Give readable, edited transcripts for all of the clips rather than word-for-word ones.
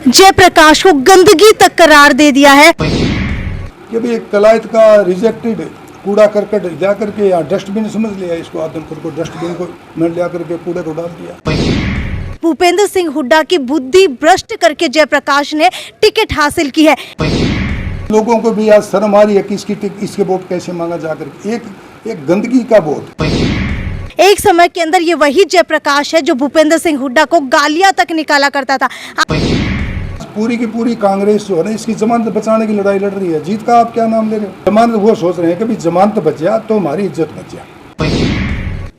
जयप्रकाश को गंदगी तक करार दे दिया है। कि भाई कलायत का रिजेक्टेड कूड़ा करकट जा करके यहाँ डस्टबिन समझ लिया, इसको आदमपुर को डस्टबिन को मैं ले करके कूड़े को डाल दिया। भूपेंद्र सिंह हुड्डा की बुद्धि भ्रष्ट करके जयप्रकाश ने टिकट हासिल की है। लोगों को भी आज शर्म आ रही है कि इसके वोट कैसे मांगा जाकर, एक गंदगी का वोट। एक समय के अंदर ये वही जयप्रकाश है जो भूपेंद्र सिंह हुड्डा को गालियां तक निकाला करता था। पूरी की पूरी कांग्रेस जो है ना, इसकी जमानत बचाने की लड़ाई लड़ रही है। जीत का आप क्या नाम ले रहे हो? जमानत वो सोच रहे हैं कि भाई जमानत बच गया तो हमारी इज्जत बच गया।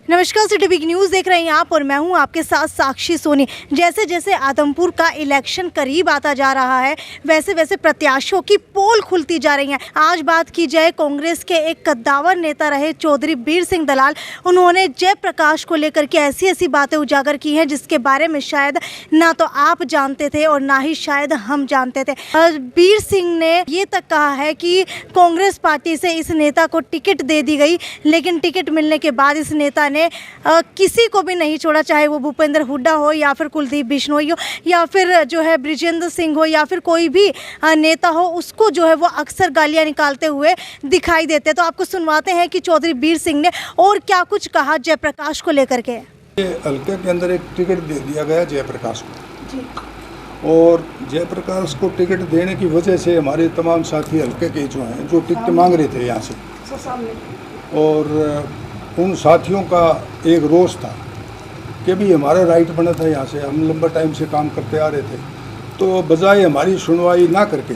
नमस्कार, सिटी बिग न्यूज देख रहे हैं आप और मैं हूं आपके साथ साक्षी सोनी। जैसे जैसे आदमपुर का इलेक्शन करीब आता जा रहा है वैसे वैसे प्रत्याशियों की पोल खुलती जा रही है। आज बात की जाए कांग्रेस के एक कद्दावर नेता रहे चौधरी बीर सिंह दलाल, उन्होंने जयप्रकाश को लेकर के ऐसी ऐसी बातें उजागर की हैं जिसके बारे में शायद ना तो आप जानते थे और ना ही शायद हम जानते थे। बीर सिंह ने ये तक कहा है कि कांग्रेस पार्टी से इस नेता को टिकट दे दी गई, लेकिन टिकट मिलने के बाद इस नेता ने किसी को भी नहीं छोड़ा, चाहे वो भूपेंद्र हुड्डा हो या फिर कुलदीप बिश्नोई हो या फिर जो है बृजेंद्र सिंह हो या फिर कोई भी नेता हो, उसको जो है वो अक्सर गालियां निकालते हुए दिखाई देते। तो आपको सुनवाते हैं कि चौधरी बीर सिंह ने और क्या कुछ कहा जयप्रकाश को लेकर के। हल्के के अंदर एक टिकट दे दिया गया जयप्रकाश को जी। और जयप्रकाश को टिकट देने की वजह से हमारे तमाम साथी हल्के के जो हैं जो टिकट मांग रहे थे यहाँ से, और उन साथियों का एक रोष था कि भी हमारा राइट बना था, यहाँ से हम लंबा टाइम से काम करते आ रहे थे, तो बजाय हमारी सुनवाई ना करके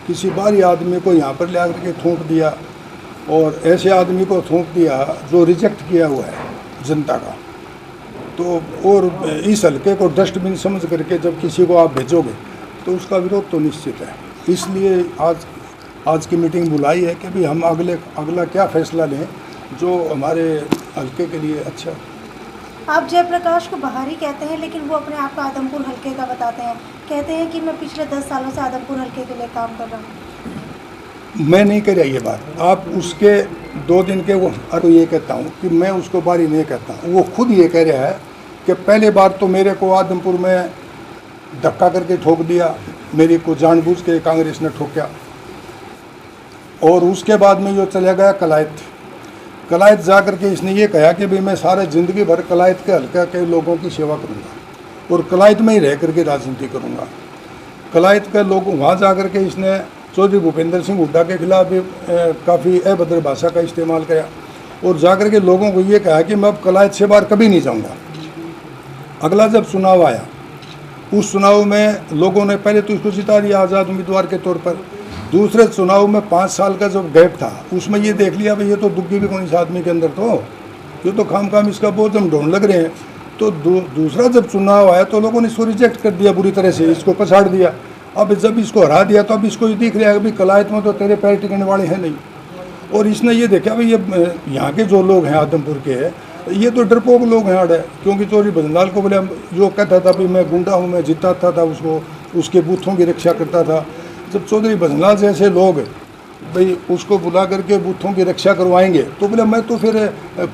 किसी बाहरी आदमी को यहाँ पर ले आकर के थोप दिया, और ऐसे आदमी को थोप दिया जो रिजेक्ट किया हुआ है जनता का। तो और इस हल्के को डस्टबिन समझ करके जब किसी को आप भेजोगे तो उसका विरोध तो निश्चित है। इसलिए आज की मीटिंग बुलाई है कि भी हम अगला क्या फैसला लें जो हमारे हल्के के लिए अच्छा। आप जयप्रकाश को बाहरी कहते हैं लेकिन वो अपने आप को आदमपुर हल्के का बताते हैं, कहते हैं कि मैं पिछले 10 सालों से आदमपुर हल्के के लिए काम कर रहा हूँ। मैं नहीं कह रहा ये बात, आप उसके 2 दिन के वो तो ये कहता हूँ कि मैं उसको बाहरी नहीं कहता। वो खुद ये कह रहा है कि पहले बार तो मेरे को आदमपुर में धक्का करके ठोक दिया, मेरे को जानबूझ के कांग्रेस ने ठोका, और उसके बाद में जो चला गया कलायत जा करके इसने ये कहा कि भाई मैं सारे ज़िंदगी भर कलायत के हल्का के लोगों की सेवा करूँगा और कलायत में ही रह करके राजनीति करूँगा। कलायत के लोग वहाँ जा कर के इसने चौधरी भूपेंद्र सिंह हुड्डा के खिलाफ भी काफ़ी अभद्र भाषा का इस्तेमाल किया, और जा कर के लोगों को ये कहा कि मैं अब कलायत से बाहर कभी नहीं जाऊँगा। अगला जब चुनाव आया, उस चुनाव में लोगों ने पहले तो उसको जिता दिया आज़ाद उम्मीदवार के तौर पर। दूसरे चुनाव में 5 साल का जो गैप था उसमें ये देख लिया भाई ये तो दुग्गी भी कौन इस आदमी के अंदर, तो ये तो खाम इसका बहुत हम ढूंढ लग रहे हैं। तो दूसरा जब चुनाव आया तो लोगों ने इसको रिजेक्ट कर दिया बुरी तरह से, इसको पछाड़ दिया। अब जब इसको हरा दिया तो अब इसको ये दिख रहा है कि कलायत में तो तेरे पैर टिकने वाले हैं नहीं। और इसने ये देखा भाई ये यहाँ के जो लोग हैं आदमपुर के, ये तो डरपोक लोग हैं अड़े, क्योंकि चौधरी भजनलाल को बोले जो कहता था भाई मैं गुंडा हूँ, मैं जिताता था उसको, उसके बूथों की रक्षा करता था। जब चौधरी भजनलाल जैसे लोग भाई उसको बुला करके बूथों की रक्षा करवाएंगे तो बोले मैं तो फिर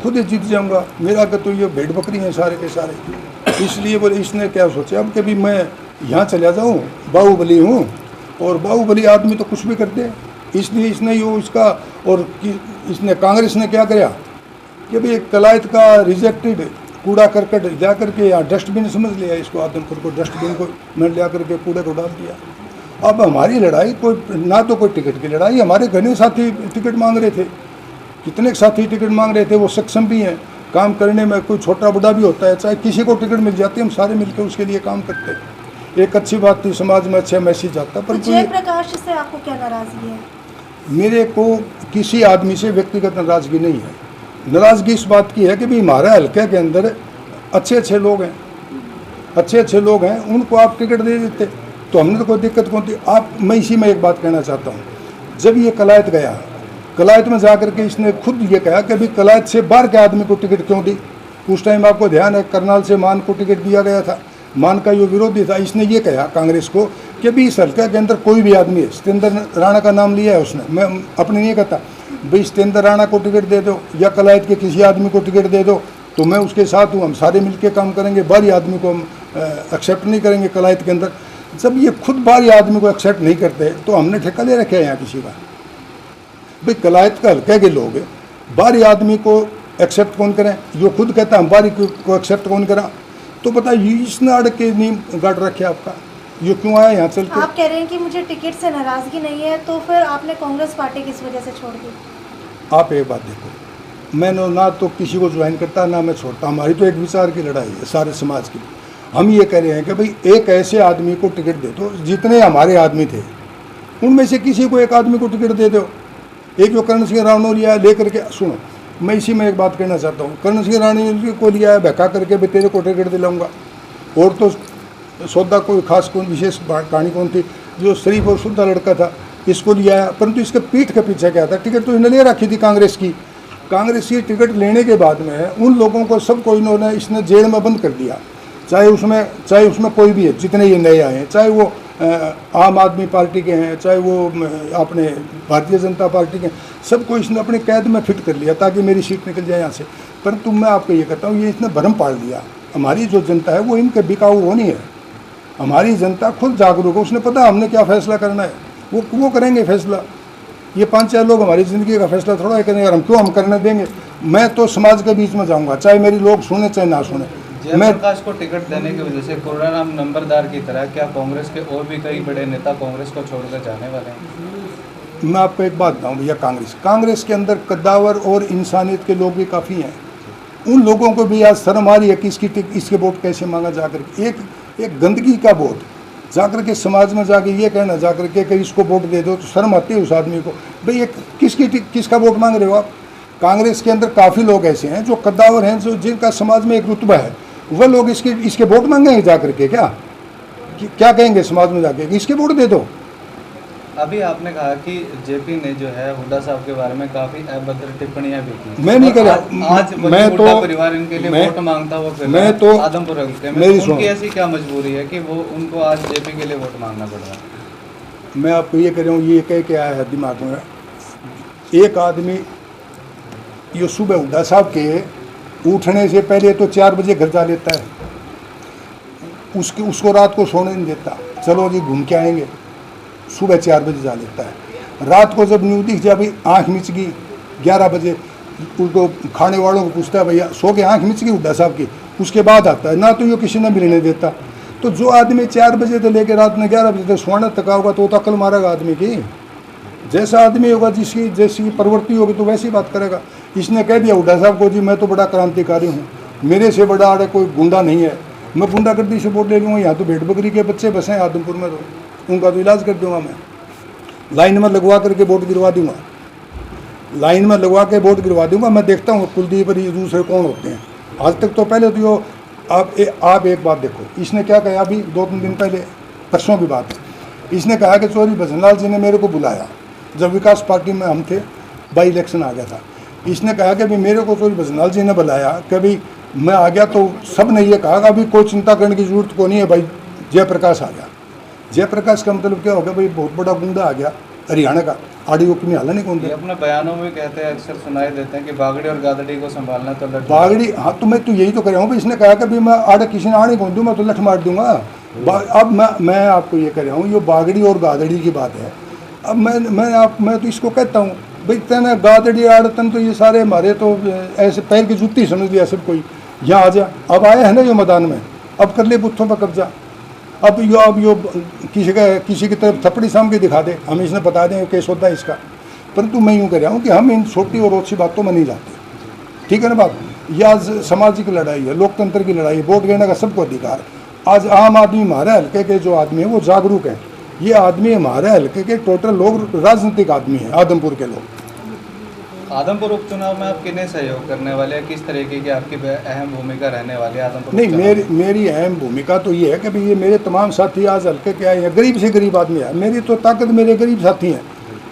खुद ही जीत जाऊंगा, मेरा का तो ये भेड़ बकरी हैं सारे के सारे। इसलिए बोले इसने क्या सोचा अब कि भी मैं यहाँ चला जाऊँ, बाहुबली हूँ, और बाहुबली आदमी तो कुछ भी करते हैं। इसलिए इसने यो इसका, और इसने कांग्रेस ने क्या किया कि भाई कलायत का रिजेक्टेड कूड़ा करकट जा करके यहाँ डस्टबिन समझ लिया, इसको आदमपुर को डस्टबिन को मैं ले कर के कूड़े को डाल दिया। अब हमारी लड़ाई कोई ना तो कोई टिकट की लड़ाई, हमारे घने साथी टिकट मांग रहे थे, कितने साथी टिकट मांग रहे थे, वो सक्षम भी हैं काम करने में, कोई छोटा बड़ा भी होता है, चाहे किसी को टिकट मिल जाती है हम सारे मिलकर उसके लिए काम करते हैं। एक अच्छी बात थी, समाज में अच्छा मैसेज आता। पर जयप्रकाश से आपको क्या नाराजगी है? मेरे को किसी आदमी से व्यक्तिगत नाराजगी नहीं है। नाराजगी इस बात की है कि भाई हमारे हल्के के अंदर अच्छे अच्छे लोग हैं, उनको आप टिकट दे देते तो हमने तो कोई दिक्कत कौन थी। मैं इसी में एक बात कहना चाहता हूँ, जब ये कलायत गया, कलायत में जा कर के इसने खुद ये कहा कि अभी कलायत से बाहर के आदमी को टिकट क्यों दी। उस टाइम आपको ध्यान है करनाल से मान को टिकट दिया गया था, मान का ये विरोधी था। इसने ये कहा कांग्रेस को कि अभी इस हल्के के अंदर कोई भी आदमी है, सत्येंद्र राणा का नाम लिया है उसने, मैं अपने नहीं कहता भाई सत्येंद्र राणा को टिकट दे दो या कलायत के किसी आदमी को टिकट दे दो तो मैं उसके साथ हूँ, हम सारे मिलकर काम करेंगे, बाहरी आदमी को हम एक्सेप्ट नहीं करेंगे कलायत के अंदर। जब ये खुद बाहरी आदमी को एक्सेप्ट नहीं करते तो हमने ठेका ले रखे है यहाँ किसी का? भाई कलायत का हल्के के लोग बाहरी आदमी को एक्सेप्ट कौन करें? जो खुद कहता है हम बाहरी को एक्सेप्ट कौन करा? तो बताइए इसने अड़ के नहीं गाड़ रखे आपका, ये क्यों आया यहाँ चल के? आप कह रहे हैं कि मुझे टिकट से नाराजगी नहीं है, तो फिर आपने कांग्रेस पार्टी किस वजह से छोड़ दी? आप एक बात देखो, मैंने ना तो किसी को ज्वाइन करता ना मैं छोड़ता, हमारी तो एक विचार की लड़ाई है सारे समाज की। हम ये कह रहे हैं कि भाई एक ऐसे आदमी को टिकट दे दो, जितने हमारे आदमी थे उनमें से किसी को एक आदमी को टिकट दे दो। एक जो करण सिंह राणा लिया लेकर के, सुनो मैं इसी में एक बात कहना चाहता हूँ, करण सिंह राणा को लिया है बहका करके भाई तेरे को टिकट दिलाऊंगा, और तो सौदा कोई खास कौन विशेष कहानी कौन थी, जो शरीफ और शुद्धा लड़का था इसको लिया है, परंतु इसके पीठ के पीछे क्या था? टिकट तो इन्होंने ले रखी थी कांग्रेस की। कांग्रेस की टिकट लेने के बाद में उन लोगों को सबको इन्होंने इसने जेल में बंद कर दिया, चाहे उसमें कोई भी है, जितने ये नए आए हैं, चाहे वो आम आदमी पार्टी के हैं, चाहे वो अपने भारतीय जनता पार्टी के हैं, सबको इसने अपने कैद में फिट कर लिया ताकि मेरी सीट निकल जाए यहाँ से। परंतु मैं आपको ये कहता हूँ, ये इसने भरम पाल दिया। हमारी जो जनता है वो इनके बिकाऊ होनी है, हमारी जनता खुद जागरूक है, उसने पता हमने क्या फैसला करना है, वो करेंगे फैसला। ये 5-4 लोग हमारी ज़िंदगी का फैसला थोड़ा है करेंगे, और हम क्यों हम करने देंगे? मैं तो समाज के बीच में जाऊंगा, चाहे मेरी लोग सुने चाहे ना सुने। जयप्रकाश को टिकट देने की वजह से कोरोना नंबरदार की तरह क्या कांग्रेस के और भी कई बड़े नेता कांग्रेस को छोड़कर जाने वाले हैं? मैं आपको एक बात बताऊँ भैया, कांग्रेस के अंदर कद्दावर और इंसानियत के लोग भी काफ़ी हैं। उन लोगों को भी आज शर्म आ रही है कि इसके वोट कैसे मांगा जाकर, एक गंदगी का वोट जाकर के समाज में जाके ये कहना जाकर के इसको वोट दे दो, तो शर्म आती है उस आदमी को। भाई एक किसका वोट मांग रहे हो आप? कांग्रेस के अंदर काफ़ी लोग ऐसे हैं जो कद्दावर हैं, जो जिनका समाज में एक रुतबा है, वह लोग इसके वोट मांगेंगे जाकर के? क्या कहेंगे समाज में जाके? इसके वोट दे दो। अभी आपने कहा कि जेपी ने जो है हुड्डा साहब के बारे में काफी अभद्र टिप्पणियां भी की। मैं नहीं कर रहा, आज मैं तो परिवार इनके लिए वोट मांगता हुआ मैं तो आदमपुर हल्के में, मेरी उनकी ऐसी क्या मजबूरी है कि वो उनको आज जेपी के लिए वोट मांगना पड़ रहा है? मैं आपको ये कह रहा हूँ, ये कह के आया है दिमाग में, एक आदमी ये सुबह हुड्डा साहब के उठने से पहले तो 4 बजे घर जा लेता है, उसको रात को सोने नहीं देता, चलो जी घूम के आएंगे, सुबह 4 बजे जा लेता है। रात को जब न्यूज दिख जाए भाई आँख मिच गई 11 बजे, उनको खाने वालों को पूछता है भैया सो के आँख मिच गई हुड्डा साहब की, उसके बाद आता है, ना तो ये किसी ने मिलने देता। तो जो आदमी 4 बजे से लेकर रात में 11 बजे तक सोना तका होगा तो अकल मारेगा आदमी की। जैसा आदमी होगा जैसी प्रवृत्ति होगी तो वैसी बात करेगा। इसने कह दिया हुड्डा साहब को जी मैं तो बड़ा क्रांतिकारी हूँ, मेरे से बड़ा आड़े कोई गुंडा नहीं है, मैं गुंडागर्दी से वोट ले लूँगा। यहाँ तो भेड़ बकरी के बच्चे बसे हैं आदमपुर में, तो उनका तो इलाज कर दूंगा, मैं लाइन में लगवा करके वोट गिरवा दूंगा, लाइन में लगवा के वोट गिरवा दूंगा। मैं देखता हूँ कुलदीप और ये दूसरे कौन होते हैं। आज तक तो पहले तो यो आप एक बात देखो, इसने क्या कहा अभी 2-3 दिन पहले, परसों की बात है, इसने कहा कि चौधरी भजनलाल जी ने मेरे को बुलाया, जब विकास पार्टी में हम थे, बाई इलेक्शन आ गया था। इसने कहा कि भाई मेरे को चौधरी भजनलाल जी ने बुलाया, कभी मैं आ गया तो सब ने ये कहा कि अभी कोई चिंता करने की जरूरत को नहीं है भाई, जयप्रकाश आ गया। जयप्रकाश का मतलब क्या होगा भाई, बहुत बड़ा गुंडा आ गया हरियाणा का, आड़ियों की हाला नहीं कौन दे। अपने बयानों में कहते हैं, अक्सर सुनाई देते हैं कि बागड़ी और गादड़ी को संभालना तो लठ बागड़ी, हाँ तो मैं तो यही तो कर रहा हूँ। इसने कहा कि भाई मैं आड़े किसी ने आड़े कौन दूँ, मैं तो लठ मार दूंगा। अब मैं आपको ये कह रहा हूँ, ये बागड़ी और गादड़ी की बात है। अब मैं तो इसको कहता हूँ भाई तेना गादड़ी आड़तन तो ये सारे हमारे तो ऐसे पैर की जूती समझ लिया सब कोई, यहाँ आ जा। अब आए हैं ना ये मैदान में, अब कर ले बुत्थों पर कब्जा। अब यो किसी की तरफ थप्पड़ी साम के दिखा दे, हम इसने बता दें केस होता है इसका। परंतु मैं यूँ कह रहा हूँ कि हम इन छोटी और अच्छी बातों में नहीं जाते, ठीक है ना बात। यह आज सामाजिक लड़ाई है, लोकतंत्र की लड़ाई है, वोट देने का सबको अधिकार। आज आम आदमी हमारे हल्के के जो आदमी है वो जागरूक है। ये आदमी हमारे हल्के के टोटल लोग राजनीतिक आदमी हैं, आदमपुर के लोग। आदमपुर उपचुनाव में आप किन्हें सहयोग करने वाले हैं, किस तरीके की आपकी अहम भूमिका रहने वाली है आदमपुर? नहीं, मेरी अहम भूमिका तो ये है कि भाई ये मेरे तमाम साथी आज हल्के के आए हैं, गरीब से गरीब आदमी है। मेरी तो ताकत मेरे गरीब साथी हैं,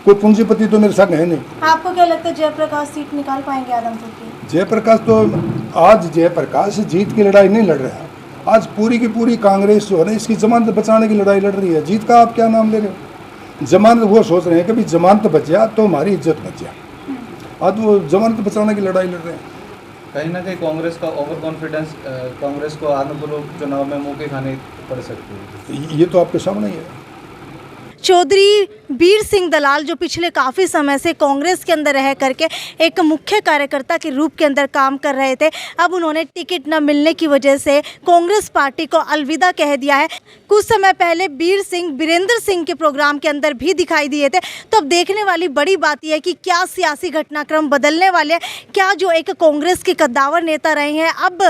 कोई पूंजीपति तो मेरे साथ है नहीं। आपको क्या लगता है जयप्रकाश सीट निकाल पाएंगे आदमपुर की? जयप्रकाश तो आज जयप्रकाश जीत की लड़ाई नहीं लड़ रहा है। आज पूरी की पूरी कांग्रेस जो है ना, इसकी जमानत बचाने की लड़ाई लड़ रही है। जीत का आप क्या नाम ले रहे हो? जमानत वो सोच रहे हैं कि भाई जमानत बच गया तो हमारी इज्जत बच गया। आज वो जमानत बचाने की लड़ाई लड़ रहे हैं। कहीं ना कहीं कांग्रेस का ओवर कॉन्फिडेंस कांग्रेस को आदमपुर चुनाव में मुँह की खानी पड़ सकती है। ये तो आपके सामने ही है। चौधरी वीर सिंह दलाल जो पिछले काफ़ी समय से कांग्रेस के अंदर रह करके एक मुख्य कार्यकर्ता के रूप के अंदर काम कर रहे थे, अब उन्होंने टिकट न मिलने की वजह से कांग्रेस पार्टी को अलविदा कह दिया है। कुछ समय पहले वीर सिंह वीरेंद्र सिंह के प्रोग्राम के अंदर भी दिखाई दिए थे। तो अब देखने वाली बड़ी बात यह है कि क्या सियासी घटनाक्रम बदलने वाले हैं, क्या जो एक कांग्रेस के कद्दावर नेता रहे हैं अब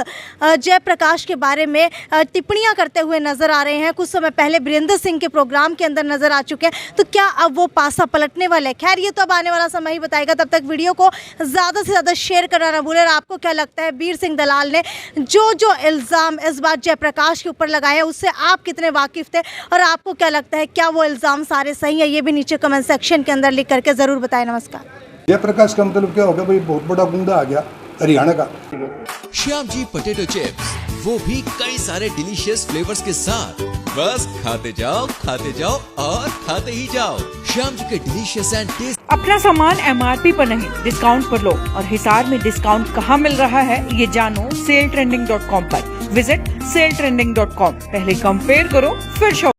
जयप्रकाश के बारे में टिप्पणियां करते हुए नजर आ रहे हैं। कुछ समय पहले वीरेंद्र सिंह के प्रोग्राम के अंदर नजर आ चुके हैं, तो क्या अब वो पासा पलटने वाले हैं? खैर ये तो अब आने वाला समय ही बताएगा। तब तक वीडियो को ज़्यादा से ज़्यादा शेयर करना ना भूलें। और आपको क्या लगता है वीर सिंह दलाल ने जो इल्ज़ाम इस बार जयप्रकाश के ऊपर लगाए उससे आप कितने वाकिफ़ थे, और आपको क्या लगता है क्या वो इल्ज़ाम सारे सही है? ये भी नीचे कमेंट सेक्शन के अंदर लिख करके ज़रूर बताएं। नमस्कार। जयप्रकाश का मतलब क्या होगा भाई? बहुत बड़ा गुंडा आ गया हरियाणा का। श्याम जी पोटैटो चिप्स, वो भी कई सारे डिलीशियस फ्लेवर्स के साथ। बस खाते जाओ और खाते ही जाओ। श्याम जी के डिलीशियस एंड टेस्ट। अपना सामान MRP पर नहीं, डिस्काउंट पर लो। और हिसार में डिस्काउंट कहाँ मिल रहा है ये जानो सेलट्रेंडिंग.com पर। विजिट सेलट्रेंडिंग.com। पहले कंपेयर करो फिर शॉप।